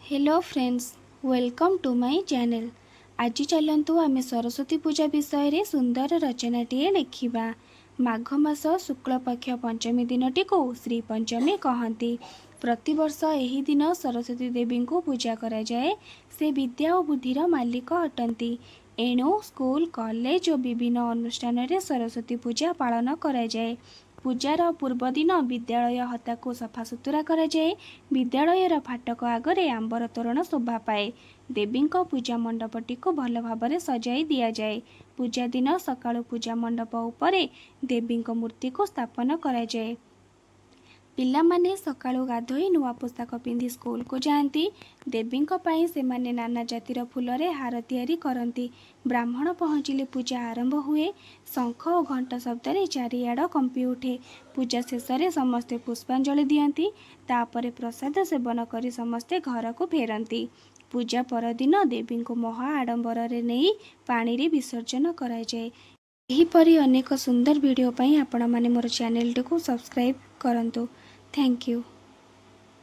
Hello friends, welcome to my channel. आज चलतु आम सरस्वती पूजा विषय रे सुंदर रचनाटीए देखा। माघ मास शुक्ल पक्ष पंचमी दिनटी को श्री पंचमी कहती। प्रतिवर्ष यही दिन सरस्वती देवी को पूजा करा जाए। से विद्या और बुद्धिर मालिक अटंती। एणु स्कूल कॉलेज और विभिन्न अनुष्ठान रे सरस्वती पूजा पालन करा जाए। पूजार पूर्व दिन विद्यालय हता को सफासुतुरा कराए। विद्यालयर फाटक आगरे आंबर तोरण शोभा पाए। देवी पूजा मंडपटी को भल भाव सजाई दि जाए। पूजा दिन सकाळु पूजा मंडप उपरे देवी मूर्ति को स्थापन कराए। पिलामाने सकाळु गाधोई नुआ पोशाक पिंधि स्कूल को जाती। देवी से माने नाना जातिर फूलरे हार तैयारी करती। ब्राह्मण पहुँचिले पूजा आरंभ हुए। शंख और घंट शब्द चारिआड़ कंपी उठे। पूजा शेष समस्ते पुष्पांजलि दियंती। तापरे प्रसाद सेवन करी समस्ते घर को फेरती। पूजा परदिन देवी को महा आडंबर नहीं पानी रे विसर्जन कराए। एहीपरि अनेक सुंदर वीडियो पाई आपण माने मोर चैनल को सब्सक्राइब करंतु। Thank you.